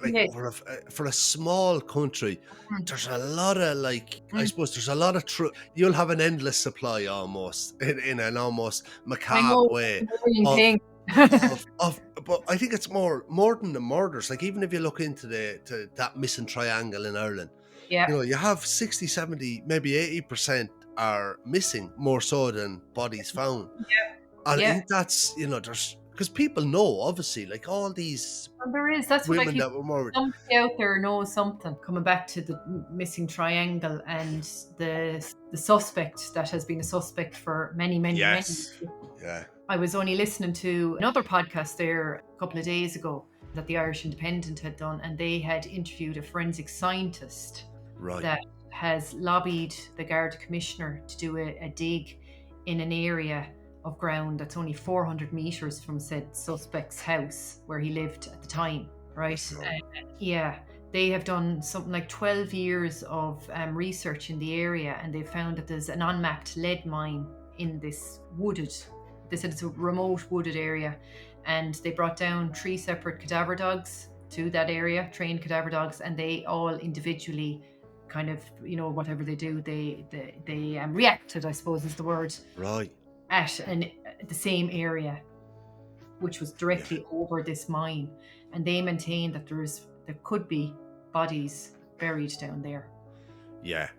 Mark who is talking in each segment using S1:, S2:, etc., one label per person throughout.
S1: Like
S2: Yes.
S1: for a small country,
S2: Mm.
S1: there's a lot of like I
S2: Mm.
S1: suppose there's a lot of you'll have an endless supply almost in an almost
S2: I
S1: macabre
S2: know,
S1: way
S2: it's a worrying
S1: of
S2: thing.
S1: but I think it's more than the murders. Like even if you look into that missing triangle in Ireland,
S2: Yeah,
S1: you have 60, 70, maybe 80% are missing more so than bodies found. And I
S2: yeah.
S1: think that's, there's because people know obviously like all these
S2: Well, there is. That's what I
S1: women
S2: feel.
S1: that were murdered.
S2: Somebody out there knows something. Coming back to the missing triangle and the suspect that has been a suspect for many, many, many.
S1: Yes. Yeah.
S2: I was only listening to another podcast there a couple of days ago that the Irish Independent had done, and they had interviewed a forensic scientist
S1: Right.
S2: that has lobbied the Garda Commissioner to do a dig in an area of ground that's only 400 metres from said suspect's house where he lived at the time, right? Yeah, they have done something like 12 years of research in the area, and they found that there's an unmapped lead mine in this they said it's a remote wooded area, and they brought down 3 separate cadaver dogs to that area, trained cadaver dogs, and they all individually kind of, whatever they do, they reacted, I suppose is the word,
S1: Right.
S2: at the same area, which was directly over this mine, and they maintain that there could be bodies buried down there.
S1: Yeah.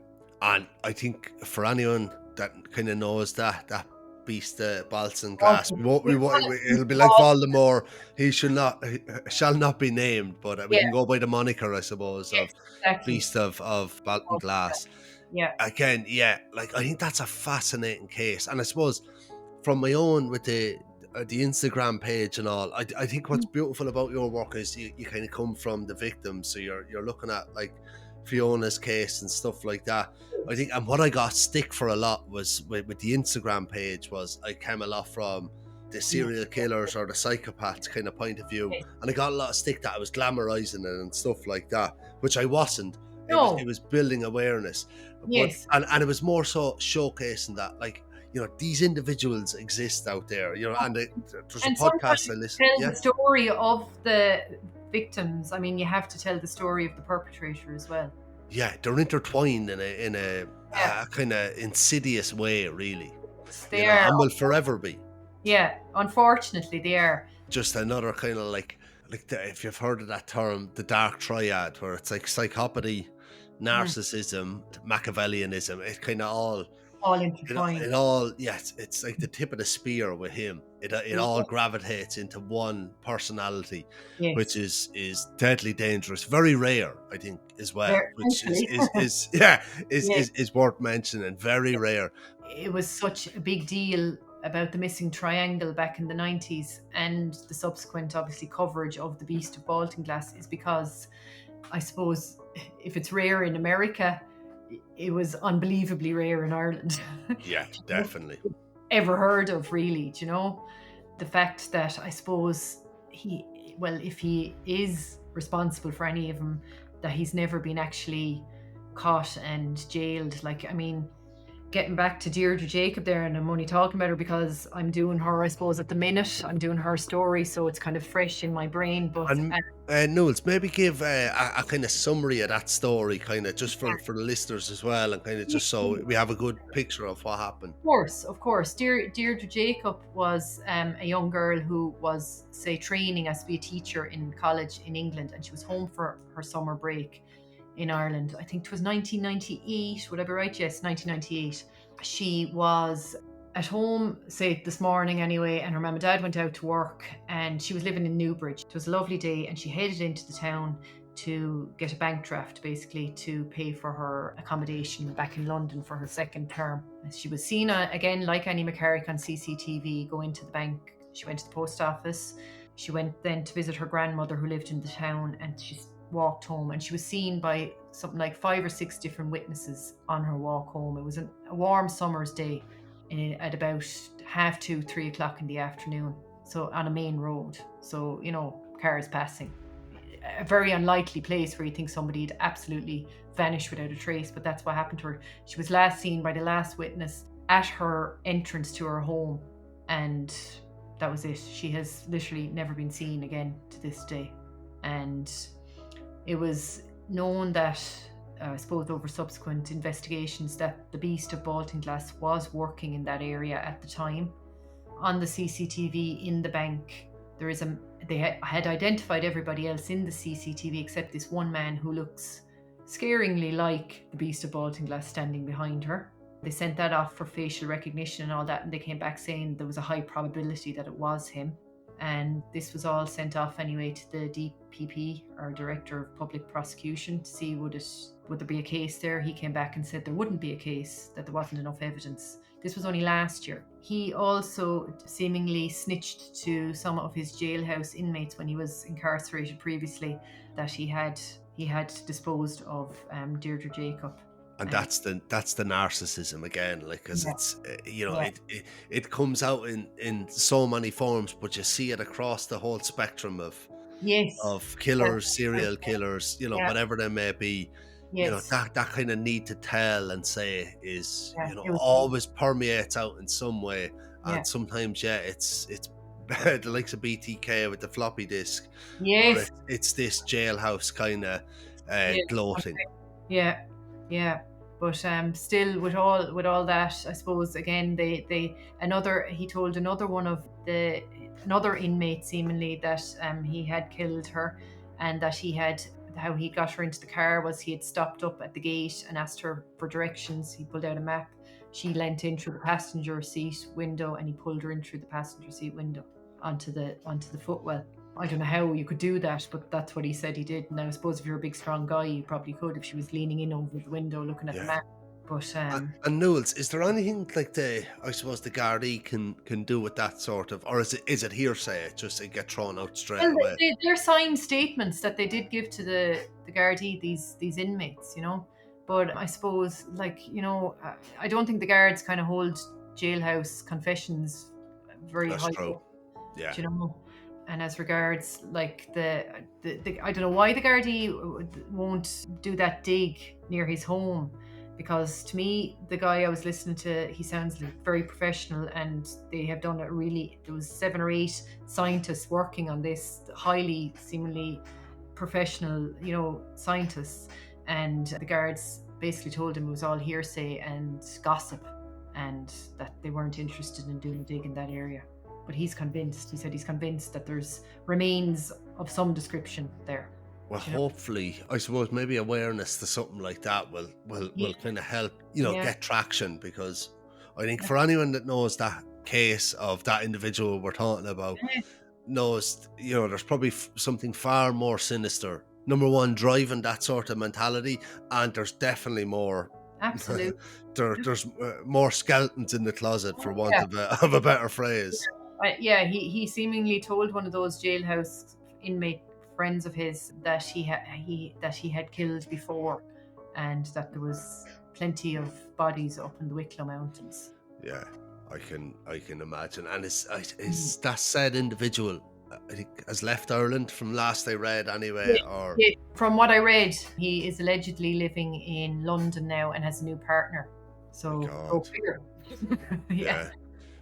S1: And I think for anyone that kind of knows that Beast of Baltinglass, it'll be like Voldemort. He shall not be named, but we can go by the moniker, I suppose, of
S2: Exactly.
S1: Beast of Baltinglass.
S2: Yeah.
S1: Again, like I think that's a fascinating case, and I suppose from my own with the Instagram page and all, I think what's beautiful about your work is you kind of come from the victims, so you're looking at like Fiona's case and stuff like that. I think, and what I got stick for a lot was with the Instagram page was I came a lot from the serial killers or the psychopaths kind of point of view, and I got a lot of stick that I was glamorizing it and stuff like that, which I wasn't. It was building awareness,
S2: Yes.
S1: but and it was more so showcasing that like these individuals exist out there, and there's a podcast I listen to.
S2: The story of the victims. I mean, you have to tell the story of the perpetrator as well.
S1: Yeah, they're intertwined in a kind of insidious way, really.
S2: They are,
S1: and will forever be.
S2: Yeah, unfortunately, they are.
S1: Just another kind of like if you've heard of that term, the dark triad, where it's like psychopathy, narcissism, Machiavellianism. It kind of all
S2: intertwined.
S1: It's like the tip of the spear with him. It all gravitates into one personality, which is deadly dangerous, very rare, I think, as well, which is worth mentioning. Very rare.
S2: It was such a big deal about the missing triangle back in the 90s, and the subsequent, obviously, coverage of the Beast of Baltinglass is because, I suppose, if it's rare in America, it was unbelievably rare in Ireland.
S1: Yeah, definitely.
S2: Ever heard of, really, the fact that I suppose if he is responsible for any of them, that he's never been actually caught and jailed. Like, I mean, getting back to Deirdre Jacob there, and I'm only talking about her because I'm doing her, I suppose, at the minute. I'm doing her story, so it's kind of fresh in my brain. But
S1: Knowles, maybe give a kind of summary of that story, kind of just for the listeners as well, and kind of just so we have a good picture of what happened.
S2: Of course. Deirdre Jacob was a young girl who was, say, training as to be a teacher in college in England, and she was home for her summer break in Ireland. I think it was 1998, would I be right? Yes, 1998. She was at home, say this morning anyway, and her mum and dad went out to work, and she was living in Newbridge. It was a lovely day, and she headed into the town to get a bank draft, basically, to pay for her accommodation back in London for her second term. She was seen again, like Annie McCarrick, on CCTV go into the bank. She went to the post office. She went then to visit her grandmother who lived in the town, and she walked home, and she was seen by something like 5 or 6 different witnesses on her walk home. It was a warm summer's day at about 2:30, 3 o'clock in the afternoon, so on a main road, so cars passing. A very unlikely place where you think somebody had absolutely vanished without a trace, but that's what happened to her. She was last seen by the last witness at her entrance to her home, and that was it. She has literally never been seen again to this day. And It was known that, I suppose over subsequent investigations, that the Beast of Baltinglass was working in that area at the time. On the CCTV in the bank, they had identified everybody else in the CCTV except this one man who looks scaringly like the Beast of Baltinglass standing behind her. They sent that off for facial recognition and all that, and they came back saying there was a high probability that it was him. And this was all sent off anyway to the DPP, or Director of Public Prosecution, to see would there be a case there. He came back and said there wouldn't be a case, that there wasn't enough evidence. This was only last year. He also seemingly snitched to some of his jailhouse inmates when he was incarcerated previously, that he had disposed of Deirdre Jacob.
S1: And that's the narcissism again, like, because it's it comes out in so many forms, but you see it across the whole spectrum of killers, serial killers, whatever they may be. That kind of need to tell and say is always permeates out in some way, and sometimes it's the likes of BTK with the floppy disk.
S2: Yes,
S1: it's this jailhouse kind of gloating.
S2: Yeah. But still, with all that, I suppose again, he told another inmate seemingly that he had killed her, and that how he got her into the car was he had stopped up at the gate and asked her for directions. He pulled out a map. She leant in through the passenger seat window, and he pulled her in through the passenger seat window onto the footwell. I don't know how you could do that, but that's what he said he did. Now, I suppose if you're a big, strong guy, you probably could if she was leaning in over the window looking at the map. But
S1: and Newells, is there anything like the Gardaí can do with that sort of, or is it hearsay? It get thrown out straight away?
S2: They're signed statements that they did give to the Gardaí, these inmates, But I suppose, I don't think the guards kind of hold jailhouse confessions very high.
S1: True. Yeah.
S2: And as regards, the I don't know why the Gardaí won't do that dig near his home, because to me, the guy I was listening to, he sounds very professional, and they have done it really. There was 7 or 8 scientists working on this, highly seemingly professional, scientists, and the guards basically told him it was all hearsay and gossip, and that they weren't interested in doing a dig in that area. But he's convinced. He said he's convinced that there's remains of some description there.
S1: Well, hopefully, I suppose maybe awareness to something like that will kind of help, get traction, because I think for anyone that knows that case of that individual we're talking about, knows, there's probably something far more sinister. Number one, driving that sort of mentality, and there's definitely more.
S2: Absolutely.
S1: There's more skeletons in the closet, for want of a better phrase.
S2: He seemingly told one of those jailhouse inmate friends of his that he had killed before, and that there was plenty of bodies up in the Wicklow Mountains.
S1: Yeah, I can imagine. And is that said individual, I think, has left Ireland from last I read anyway? Or
S2: from what I read, he is allegedly living in London now and has a new partner. So go figure. Yeah.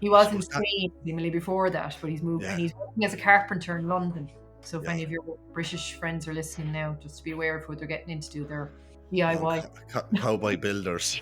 S2: He was in Spain seemingly before that, but he's moved and he's working as a carpenter in London. So if any of your British friends are listening now, just be aware of what they're getting into, their DIY.
S1: Cowboy builders.